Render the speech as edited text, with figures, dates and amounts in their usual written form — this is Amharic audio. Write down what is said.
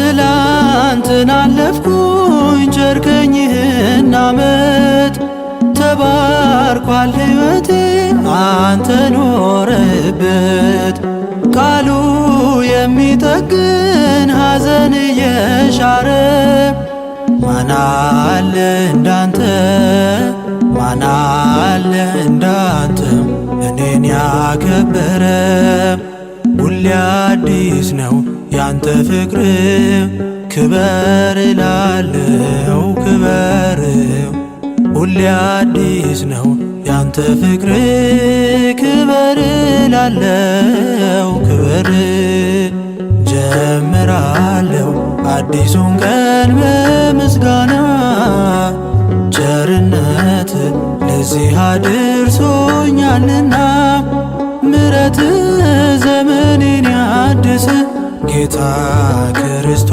ትላንትን አለፍኩኝ ቸርከኝህን ዓመት ተባርኳል ሕይወቴ አንተ ኖረህበት ቃሉ የሚጠግን ሐዘን እየሻረ ማን አለ እንዳንተ ማን አለ እንዳንተ እኔን ያከበረ ሁሌ አዲስ ነው ያንተ ፍቅር ክበር እላለው ክበር ሁሌ አዲስ ነው ያንተ ፍቅር ክበር እላለው ክበር ጀምራለው አዲሱን ቀን በምስጋና ቸርነት ለዚህ አድርሶኛልና ምሕረት ዘመኔን ያድስ ጌታ ክርስቶስ